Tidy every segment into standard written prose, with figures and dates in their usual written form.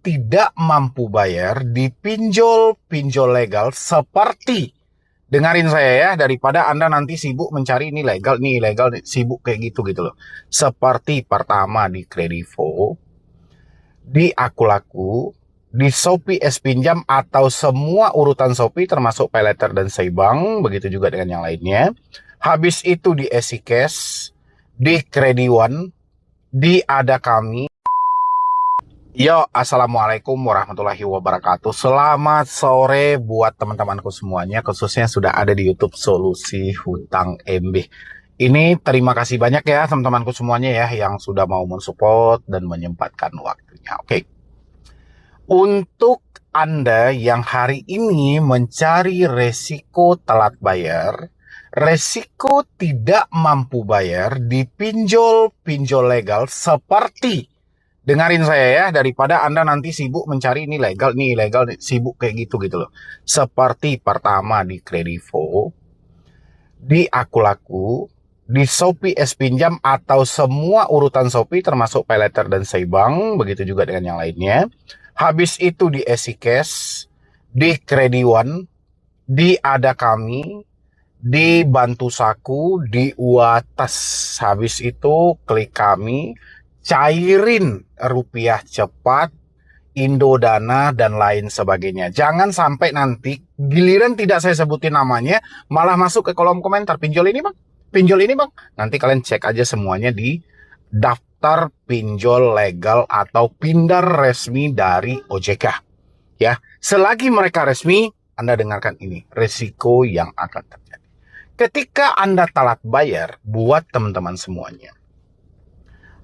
tidak mampu bayar di pinjol-pinjol legal seperti, dengarin saya ya, daripada Anda nanti sibuk mencari ini legal, nih ilegal, sibuk kayak gitu loh. Seperti pertama di Kredivo, di Akulaku, di Shopee S Pinjam atau semua urutan Shopee termasuk Paylater dan Seibang, begitu juga dengan yang lainnya. Habis itu di EasyCash, di Krediwan, di Ada Kami. Yo, assalamualaikum warahmatullahi wabarakatuh. Selamat sore buat teman-temanku semuanya, khususnya sudah ada di YouTube Solusi Hutang MB. Ini terima kasih banyak ya teman-temanku semuanya ya yang sudah mau mensupport dan menyempatkan waktunya. Oke. Untuk Anda yang hari ini mencari resiko telat bayar, resiko tidak mampu bayar di pinjol-pinjol legal seperti, dengarin saya ya, daripada Anda nanti sibuk mencari ini legal, nih ilegal, sibuk kayak gitu loh. Seperti pertama di Kredivo, di Akulaku, di Shopee S Pinjam atau semua urutan Shopee termasuk Paylater dan Seibang, begitu juga dengan yang lainnya. Habis itu di EasyCash, di Krediwan, di Ada Kami, di Bantu Saku, di Uatas. Habis itu klik kami, cairin rupiah cepat, Indodana, dan lain sebagainya. Jangan sampai nanti giliran tidak saya sebutin namanya, malah masuk ke kolom komentar, pinjol ini bang, pinjol ini bang. Nanti kalian cek aja semuanya di daftar pinjol legal atau pindar resmi dari OJK. Ya, selagi mereka resmi, Anda dengarkan ini, resiko yang akan terjadi. Ketika Anda telat bayar, buat teman-teman semuanya,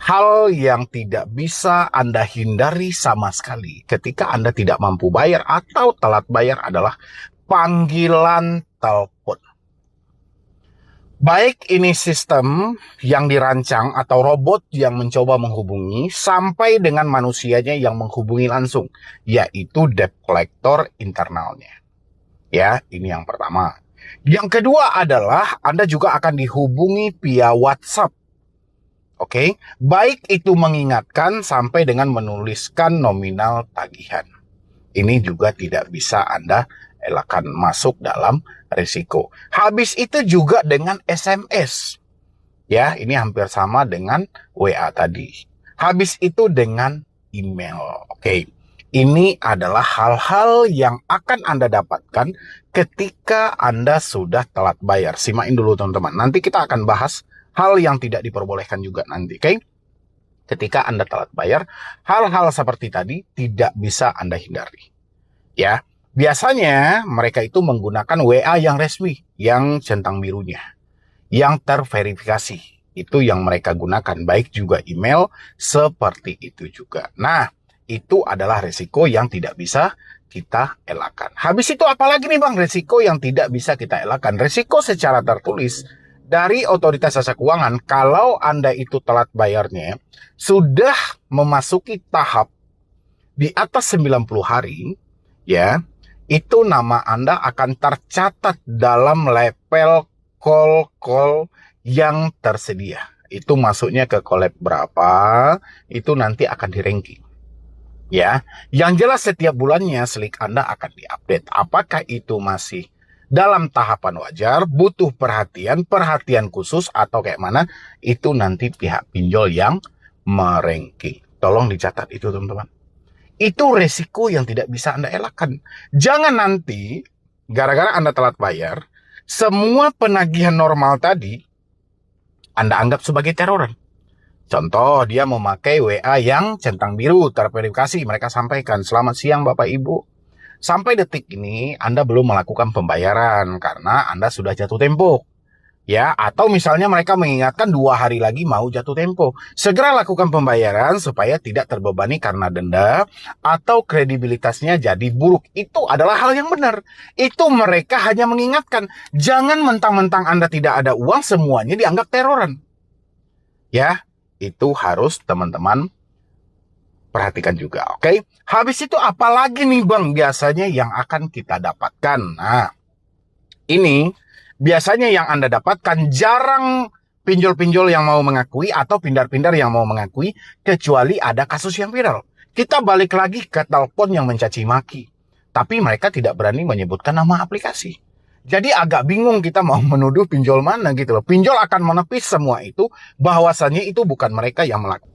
hal yang tidak bisa Anda hindari sama sekali ketika Anda tidak mampu bayar atau telat bayar adalah panggilan telepon. Baik ini sistem yang dirancang atau robot yang mencoba menghubungi sampai dengan manusianya yang menghubungi langsung, yaitu debt collector internalnya. Ya, ini yang pertama. Yang kedua adalah Anda juga akan dihubungi via WhatsApp. Oke, baik itu mengingatkan sampai dengan menuliskan nominal tagihan. Ini juga tidak bisa Anda elakkan, masuk dalam risiko. Habis itu juga dengan SMS. Ya, ini hampir sama dengan WA tadi. Habis itu dengan email. Oke. Ini adalah hal-hal yang akan Anda dapatkan ketika Anda sudah telat bayar. Simain dulu teman-teman. Nanti kita akan bahas hal yang tidak diperbolehkan juga nanti. Oke? Ketika Anda telat bayar, hal-hal seperti tadi tidak bisa Anda hindari. Ya, biasanya mereka itu menggunakan WA yang resmi, yang centang birunya, yang terverifikasi. Itu yang mereka gunakan. Baik juga email seperti itu juga. Nah, itu adalah resiko yang tidak bisa kita elakkan. Habis itu apalagi nih bang, resiko yang tidak bisa kita elakkan? Resiko secara tertulis dari otoritas jasa keuangan, kalau Anda itu telat bayarnya, sudah memasuki tahap di atas 90 hari, ya, itu nama Anda akan tercatat dalam level call yang tersedia. Itu masuknya ke collab berapa, itu nanti akan di-ranking. Ya, yang jelas setiap bulannya slik Anda akan diupdate. Apakah itu masih dalam tahapan wajar, butuh perhatian khusus atau kayak mana, itu nanti pihak pinjol yang meranking. Tolong dicatat itu teman-teman. Itu resiko yang tidak bisa Anda elakkan. Jangan nanti gara-gara Anda telat bayar, semua penagihan normal tadi Anda anggap sebagai teroran. Contoh, dia memakai WA yang centang biru, terverifikasi. Mereka sampaikan, selamat siang Bapak Ibu. Sampai detik ini Anda belum melakukan pembayaran karena Anda sudah jatuh tempo. Ya, atau misalnya mereka mengingatkan 2 hari lagi mau jatuh tempo. Segera lakukan pembayaran supaya tidak terbebani karena denda atau kredibilitasnya jadi buruk. Itu adalah hal yang benar. Itu mereka hanya mengingatkan. Jangan mentang-mentang Anda tidak ada uang semuanya dianggap teroran. Ya, itu harus teman-teman perhatikan juga, oke? Habis itu apalagi nih bang biasanya yang akan kita dapatkan? Nah, ini biasanya yang Anda dapatkan jarang pinjol-pinjol yang mau mengakui atau pindar-pindar yang mau mengakui, kecuali ada kasus yang viral. Kita balik lagi ke telepon yang mencaci maki. Tapi mereka tidak berani menyebutkan nama aplikasi. Jadi agak bingung kita mau menuduh pinjol mana gitu loh. Pinjol akan menepis semua itu, bahwasannya itu bukan mereka yang melakukan.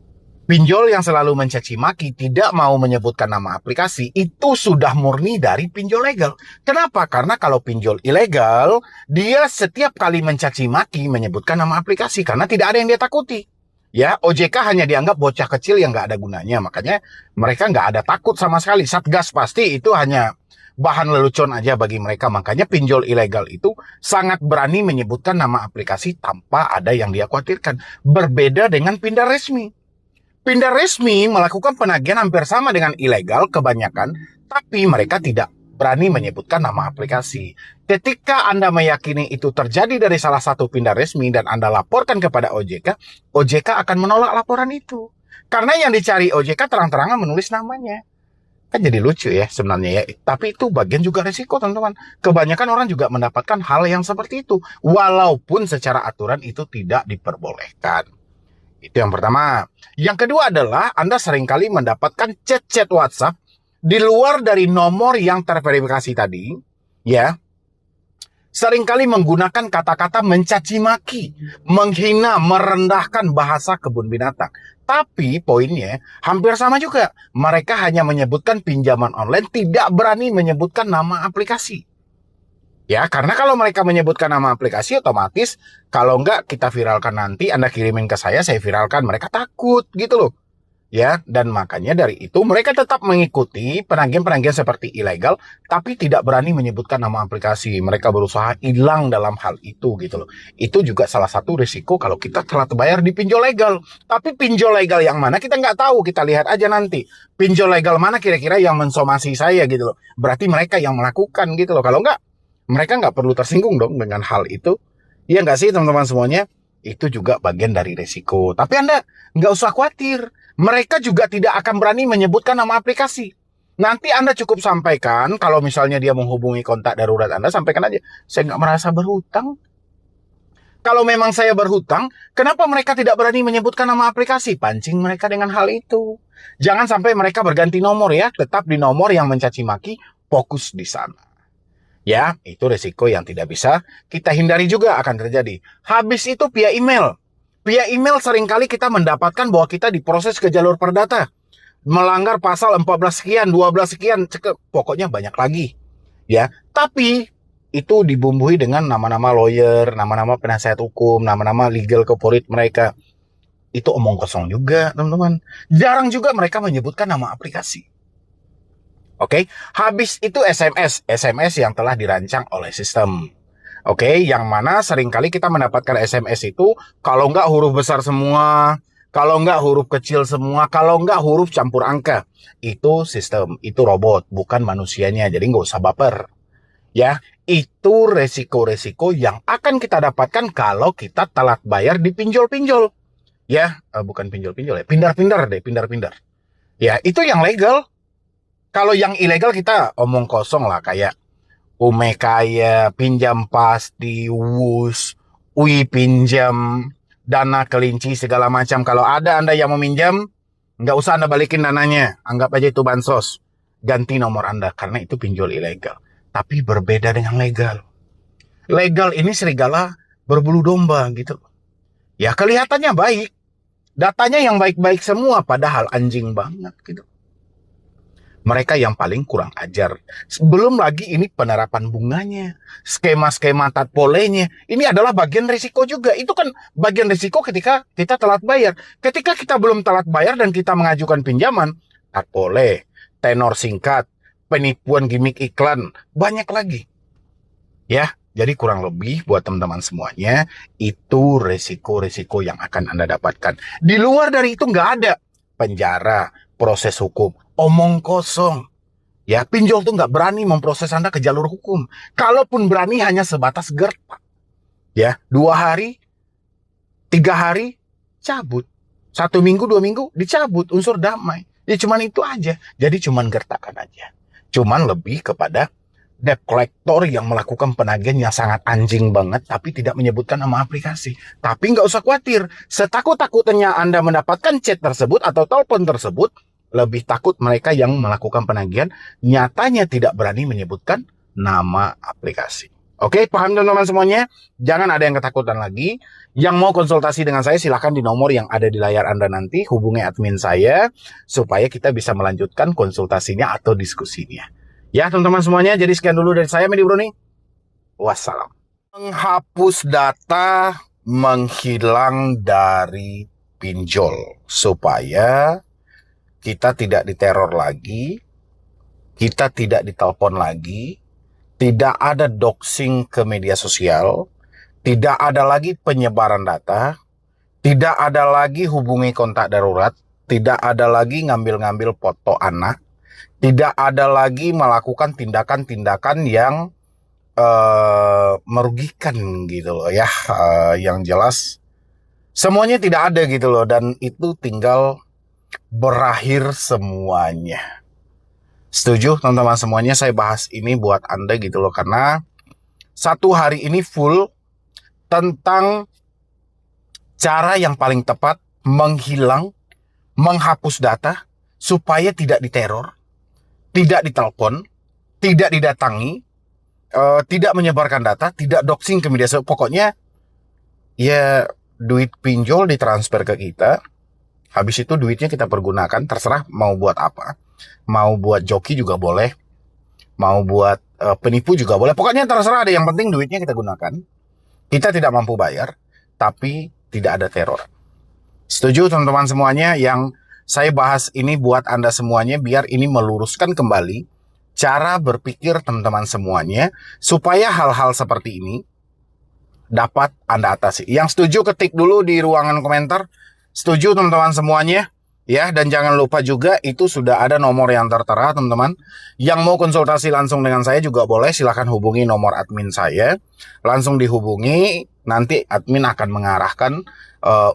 Pinjol yang selalu mencaci maki tidak mau menyebutkan nama aplikasi itu sudah murni dari pinjol legal. Kenapa? Karena kalau pinjol ilegal, dia setiap kali mencaci maki menyebutkan nama aplikasi karena tidak ada yang dia takuti. Ya, OJK hanya dianggap bocah kecil yang nggak ada gunanya. Makanya mereka nggak ada takut sama sekali. Satgas pasti itu hanya bahan lelucon aja bagi mereka. Makanya pinjol ilegal itu sangat berani menyebutkan nama aplikasi tanpa ada yang dia khawatirkan. Berbeda dengan Pindad resmi. Pindad resmi melakukan penagihan hampir sama dengan ilegal kebanyakan, tapi mereka tidak berani menyebutkan nama aplikasi. Ketika Anda meyakini itu terjadi dari salah satu Pindad resmi dan Anda laporkan kepada OJK, OJK akan menolak laporan itu. Karena yang dicari OJK terang-terangan menulis namanya. Kan jadi lucu ya sebenarnya ya. Tapi itu bagian juga resiko teman-teman. Kebanyakan orang juga mendapatkan hal yang seperti itu. Walaupun secara aturan itu tidak diperbolehkan. Itu yang pertama. Yang kedua adalah Anda seringkali mendapatkan chat-chat WhatsApp di luar dari nomor yang terverifikasi tadi, ya. Seringkali menggunakan kata-kata mencaci maki, menghina, merendahkan bahasa kebun binatang. Tapi poinnya hampir sama juga. Mereka hanya menyebutkan pinjaman online, tidak berani menyebutkan nama aplikasi. Ya, karena kalau mereka menyebutkan nama aplikasi otomatis kalau enggak kita viralkan nanti, Anda kirimin ke saya viralkan. Mereka takut gitu loh. Ya, dan makanya dari itu mereka tetap mengikuti penagihan-penagihan seperti ilegal, tapi tidak berani menyebutkan nama aplikasi. Mereka berusaha hilang dalam hal itu gitu loh. Itu juga salah satu risiko kalau kita telat bayar di pinjol legal. Tapi pinjol legal yang mana kita nggak tahu, kita lihat aja nanti. Pinjol legal mana kira-kira yang mensomasi saya gitu loh. Berarti mereka yang melakukan gitu loh. Kalau enggak, mereka nggak perlu tersinggung dong dengan hal itu. Iya nggak sih teman-teman semuanya? Itu juga bagian dari risiko. Tapi Anda nggak usah khawatir. Mereka juga tidak akan berani menyebutkan nama aplikasi. Nanti Anda cukup sampaikan, kalau misalnya dia menghubungi kontak darurat Anda, sampaikan aja, saya nggak merasa berhutang. Kalau memang saya berhutang, kenapa mereka tidak berani menyebutkan nama aplikasi? Pancing mereka dengan hal itu. Jangan sampai mereka berganti nomor ya. Tetap di nomor yang mencaci maki, fokus di sana. Ya, itu risiko yang tidak bisa kita hindari juga akan terjadi. Habis itu via email. Via email seringkali kita mendapatkan bahwa kita diproses ke jalur perdata. Melanggar pasal 14 sekian, 12 sekian, pokoknya banyak lagi. Ya, tapi itu dibumbui dengan nama-nama lawyer, nama-nama penasihat hukum, nama-nama legal corporate mereka. Itu omong kosong juga, teman-teman. Jarang juga mereka menyebutkan nama aplikasi. Oke, habis itu SMS yang telah dirancang oleh sistem. Oke, yang mana seringkali kita mendapatkan SMS itu kalau nggak huruf besar semua, kalau nggak huruf kecil semua, kalau nggak huruf campur angka. Itu sistem, itu robot, bukan manusianya. Jadi nggak usah baper. Ya, itu resiko-resiko yang akan kita dapatkan kalau kita telat bayar di pinjol-pinjol. Ya, bukan pinjol-pinjol ya, pindar-pindar deh, pindar-pindar. Ya, itu yang legal. Kalau yang ilegal kita omong kosong lah, kayak Ume Kaya, Pinjam Pasti, Wus, UI Pinjam, Dana Kelinci, segala macam. Kalau ada Anda yang meminjam, nggak usah Anda balikin dananya. Anggap aja itu bansos. Ganti nomor Anda, karena itu pinjol ilegal. Tapi berbeda dengan legal. Legal ini serigala berbulu domba gitu. Ya kelihatannya baik. Datanya yang baik-baik semua, padahal anjing banget gitu. Mereka yang paling kurang ajar. Belum lagi ini penerapan bunganya, skema-skema tatpolenya. Ini adalah bagian risiko juga. Itu kan bagian risiko ketika kita telat bayar. Ketika kita belum telat bayar dan kita mengajukan pinjaman, tatpole, tenor singkat, penipuan gimmick iklan, banyak lagi. Ya, jadi kurang lebih buat teman-teman semuanya, itu risiko-risiko yang akan Anda dapatkan. Di luar dari itu nggak ada penjara, proses hukum. Omong kosong. Ya, pinjol tuh nggak berani memproses Anda ke jalur hukum. Kalaupun berani hanya sebatas gertak. Ya, 2 hari, 3 hari, cabut. 1 minggu, 2 minggu, dicabut. Unsur damai. Ya cuman itu aja. Jadi cuman gertakan aja. Cuman lebih kepada debt collector yang melakukan penagihan yang sangat anjing banget, tapi tidak menyebutkan nama aplikasi. Tapi nggak usah khawatir. Setakut-takutnya Anda mendapatkan chat tersebut atau telepon tersebut, Lebih takut mereka yang melakukan penagihan nyatanya tidak berani menyebutkan nama aplikasi. Oke, paham teman-teman semuanya? Jangan ada yang ketakutan lagi. Yang mau konsultasi dengan saya silahkan di nomor yang ada di layar Anda nanti. Hubungi admin saya supaya kita bisa melanjutkan konsultasinya atau diskusinya. Ya teman-teman semuanya, jadi sekian dulu dari saya, Medi Bruni. Wassalam. Menghapus data menghilang dari pinjol supaya kita tidak diteror lagi, kita tidak ditelepon lagi, tidak ada doxing ke media sosial, tidak ada lagi penyebaran data, tidak ada lagi hubungi kontak darurat, tidak ada lagi ngambil-ngambil foto anak, tidak ada lagi melakukan tindakan-tindakan yang merugikan gitu loh ya. Yang jelas semuanya tidak ada gitu loh, dan itu tinggal berakhir semuanya. Setuju teman-teman semuanya, saya bahas ini buat Anda gitu loh, karena satu hari ini full tentang cara yang paling tepat menghapus data supaya tidak diteror, tidak ditelepon, tidak didatangi, tidak menyebarkan data, tidak doxing ke media sosial. Pokoknya ya duit pinjol ditransfer ke kita. Habis itu duitnya kita pergunakan, terserah mau buat apa. Mau buat joki juga boleh, mau buat penipu juga boleh. Pokoknya terserah, ada yang penting duitnya kita gunakan. Kita tidak mampu bayar, tapi tidak ada teror. Setuju teman-teman semuanya? Yang saya bahas ini buat Anda semuanya, biar ini meluruskan kembali cara berpikir teman-teman semuanya, supaya hal-hal seperti ini dapat Anda atasi. Yang setuju ketik dulu di ruangan komentar. Setuju teman-teman semuanya? Ya, dan jangan lupa juga itu sudah ada nomor yang tertera teman-teman. Yang mau konsultasi langsung dengan saya juga boleh, silahkan hubungi nomor admin saya. Langsung dihubungi, nanti admin akan mengarahkan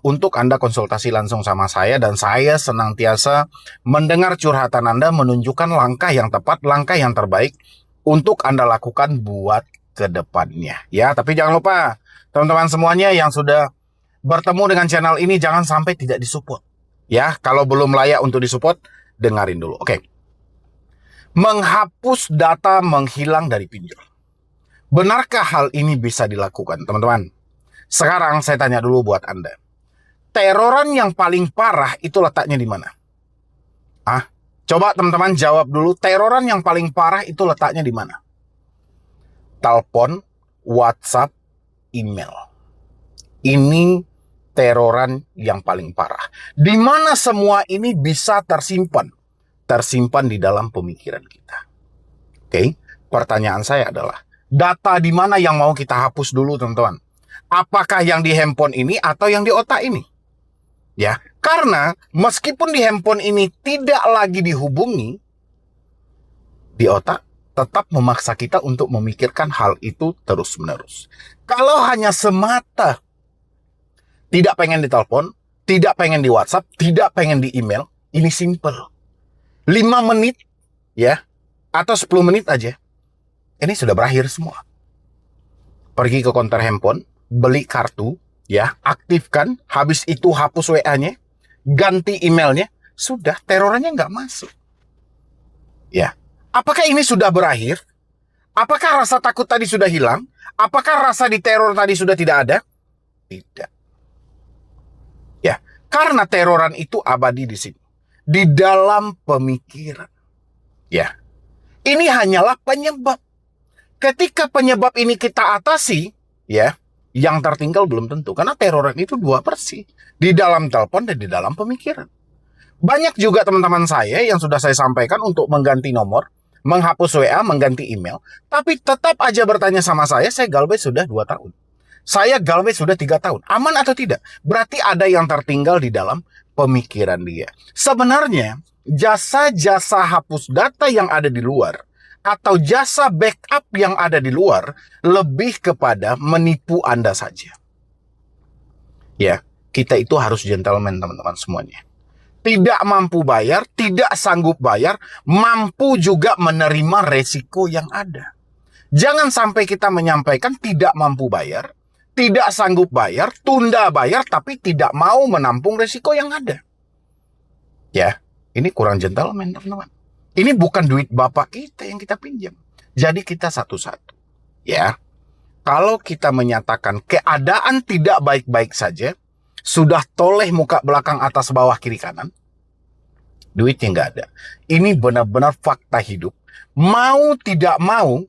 untuk Anda konsultasi langsung sama saya. Dan saya senantiasa mendengar curhatan Anda, menunjukkan langkah yang tepat, langkah yang terbaik untuk Anda lakukan buat ke depannya. Ya, tapi jangan lupa teman-teman semuanya yang sudah bertemu dengan channel ini jangan sampai tidak disupport. Ya, kalau belum layak untuk disupport, dengarin dulu. Oke. Menghapus data menghilang dari pinjol. Benarkah hal ini bisa dilakukan, teman-teman? Sekarang saya tanya dulu buat Anda. Teroran yang paling parah itu letaknya di mana? Coba teman-teman jawab dulu, teroran yang paling parah itu letaknya di mana? Telepon, WhatsApp, email. Ini teroran yang paling parah. Di mana semua ini bisa tersimpan? Tersimpan di dalam pemikiran kita. Oke, pertanyaan saya adalah, data di mana yang mau kita hapus dulu, teman-teman? Apakah yang di handphone ini atau yang di otak ini? Ya, karena meskipun di handphone ini tidak lagi dihubungi, di otak tetap memaksa kita untuk memikirkan hal itu terus-menerus. Kalau hanya semata tidak pengen ditelepon, tidak pengen di WhatsApp, tidak pengen di email, ini simple. 5 menit ya, atau 10 menit aja, ini sudah berakhir semua. Pergi ke konter handphone, beli kartu, ya, aktifkan, habis itu hapus WA-nya, ganti emailnya, sudah, terorannya nggak masuk. Ya, apakah ini sudah berakhir? Apakah rasa takut tadi sudah hilang? Apakah rasa diteror tadi sudah tidak ada? Tidak. Ya, karena teroran itu abadi di sini, di dalam pemikiran. Ya, ini hanyalah penyebab. Ketika penyebab ini kita atasi, ya, yang tertinggal belum tentu. Karena teroran itu 2 versi, di dalam telepon dan di dalam pemikiran. Banyak juga teman-teman saya yang sudah saya sampaikan untuk mengganti nomor, menghapus WA, mengganti email, tapi tetap aja bertanya sama saya Galvez sudah 2 tahun. Saya Galvez sudah 3 tahun. Aman atau tidak? Berarti ada yang tertinggal di dalam pemikiran dia. Sebenarnya, jasa-jasa hapus data yang ada di luar, atau jasa backup yang ada di luar, lebih kepada menipu Anda saja. Ya, kita itu harus gentleman teman-teman semuanya. Tidak mampu bayar, tidak sanggup bayar, mampu juga menerima resiko yang ada. Jangan sampai kita menyampaikan tidak mampu bayar, tidak sanggup bayar, tunda bayar, tapi tidak mau menampung resiko yang ada. Ya, Ini kurang gentleman, teman-teman. Ini bukan duit bapak kita yang kita pinjam. Jadi kita satu-satu. Ya, kalau kita menyatakan keadaan tidak baik-baik saja, sudah toleh muka belakang atas bawah kiri kanan, duitnya nggak ada. Ini benar-benar fakta hidup. Mau tidak mau,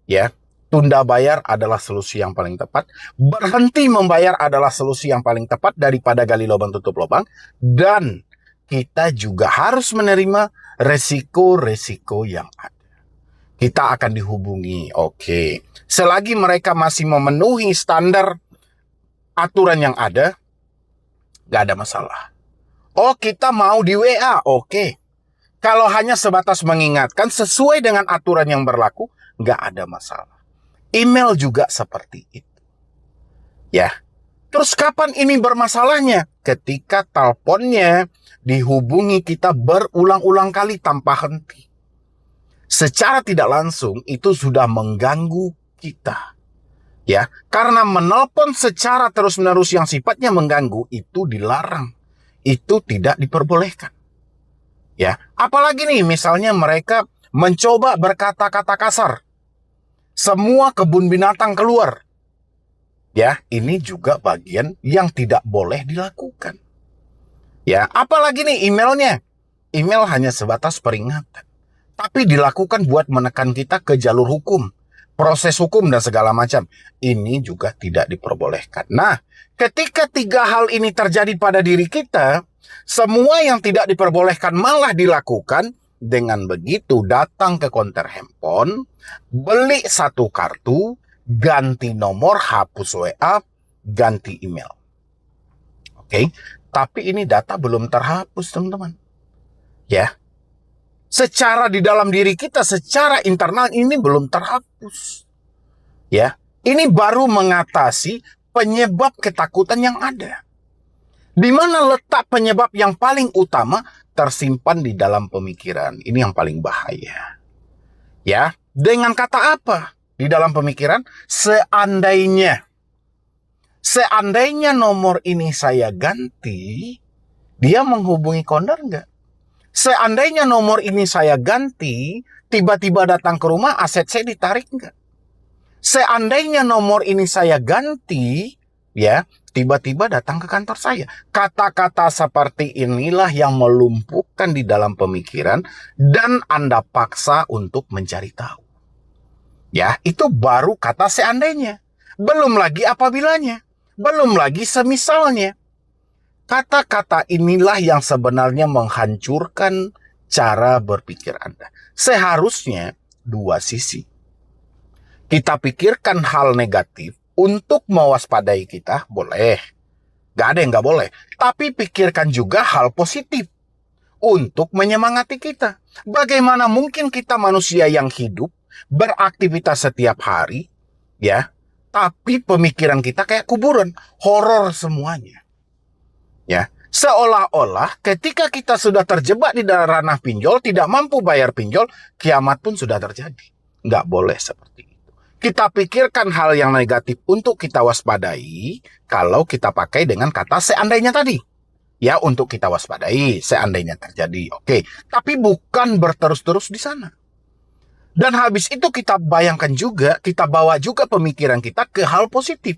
ya, tunda bayar adalah solusi yang paling tepat. Berhenti membayar adalah solusi yang paling tepat daripada gali lubang tutup lubang. Dan kita juga harus menerima resiko-resiko yang ada. Kita akan dihubungi, oke. Selagi mereka masih memenuhi standar aturan yang ada, gak ada masalah. Oh, kita mau di WA, oke. Kalau hanya sebatas mengingatkan sesuai dengan aturan yang berlaku, gak ada masalah. Email juga seperti itu. Ya. Terus kapan ini bermasalahnya? Ketika teleponnya dihubungi kita berulang-ulang kali tanpa henti. Secara tidak langsung itu sudah mengganggu kita. Ya, karena menelpon secara terus-menerus yang sifatnya mengganggu itu dilarang. Itu tidak diperbolehkan. Ya, apalagi nih misalnya mereka mencoba berkata-kata kasar. Semua kebun binatang keluar. Ya, ini juga bagian yang tidak boleh dilakukan. Ya, apalagi nih emailnya. Email hanya sebatas peringatan. Tapi dilakukan buat menekan kita ke jalur hukum. Proses hukum dan segala macam. Ini juga tidak diperbolehkan. Nah, ketika tiga hal ini terjadi pada diri kita, semua yang tidak diperbolehkan malah dilakukan. Dengan begitu datang ke konter handphone, beli satu kartu, ganti nomor, hapus WA, ganti email. Oke, tapi ini data belum terhapus, teman-teman. Ya, secara di dalam diri kita, secara internal ini belum terhapus. Ya, ini baru mengatasi penyebab ketakutan yang ada. Di mana letak penyebab yang paling utama tersimpan di dalam pemikiran. Ini yang paling bahaya. Ya, dengan kata apa? Di dalam pemikiran, seandainya nomor ini saya ganti, dia menghubungi konder nggak? Seandainya nomor ini saya ganti, tiba-tiba datang ke rumah, aset saya ditarik nggak? Seandainya nomor ini saya ganti, ya, tiba-tiba datang ke kantor saya. Kata-kata seperti inilah yang melumpuhkan di dalam pemikiran dan Anda paksa untuk mencari tahu. Ya, itu baru kata seandainya. Belum lagi apabilanya. Belum lagi semisalnya. Kata-kata inilah yang sebenarnya menghancurkan cara berpikir Anda. Seharusnya dua sisi. Kita pikirkan hal negatif untuk mewaspadai kita, boleh. Gak ada yang gak boleh. Tapi pikirkan juga hal positif untuk menyemangati kita. Bagaimana mungkin kita manusia yang hidup, beraktivitas setiap hari, ya, tapi pemikiran kita kayak kuburan, horor semuanya. Ya, seolah-olah ketika kita sudah terjebak di dalam ranah pinjol, tidak mampu bayar pinjol, kiamat pun sudah terjadi. Nggak boleh seperti itu. Kita pikirkan hal yang negatif untuk kita waspadai, kalau kita pakai dengan kata seandainya tadi. Ya, untuk kita waspadai, seandainya terjadi. Oke, tapi bukan berterus-terus di sana. Dan habis itu kita bayangkan juga, kita bawa juga pemikiran kita ke hal positif.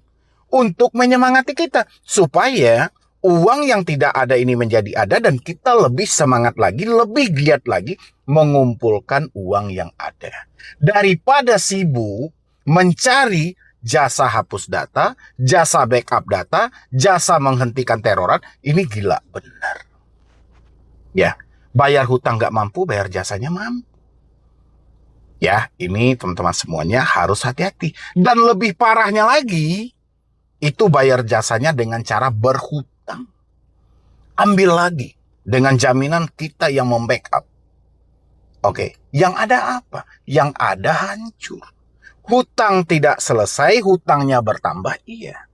Untuk menyemangati kita. Supaya uang yang tidak ada ini menjadi ada dan kita lebih semangat lagi, lebih giat lagi mengumpulkan uang yang ada. Daripada sibuk mencari jasa hapus data, jasa backup data, jasa menghentikan teroran, ini gila benar. Ya, bayar hutang nggak mampu, bayar jasanya mampu. Ya, ini teman-teman semuanya harus hati-hati. Dan lebih parahnya lagi, itu bayar jasanya dengan cara berhutang. Ambil lagi dengan jaminan kita yang membackup. Oke, yang ada apa? Yang ada hancur. Hutang tidak selesai, hutangnya bertambah, iya.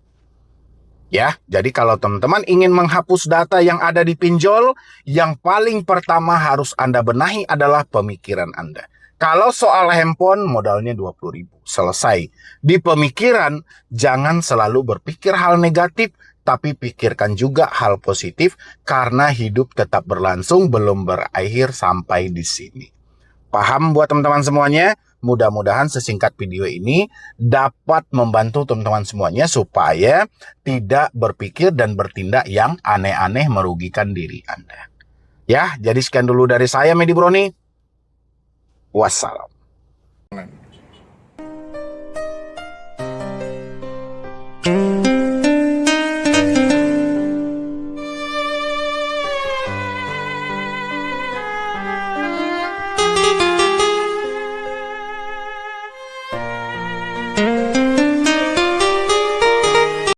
Ya, jadi kalau teman-teman ingin menghapus data yang ada di pinjol, yang paling pertama harus Anda benahi adalah pemikiran Anda. Kalau soal handphone, modalnya 20.000. Selesai. Di pemikiran, jangan selalu berpikir hal negatif, tapi pikirkan juga hal positif karena hidup tetap berlangsung, belum berakhir sampai di sini. Paham buat teman-teman semuanya? Mudah-mudahan sesingkat video ini dapat membantu teman-teman semuanya supaya tidak berpikir dan bertindak yang aneh-aneh merugikan diri Anda. Ya, jadi sekian dulu dari saya, Medi Broni. Wassalam.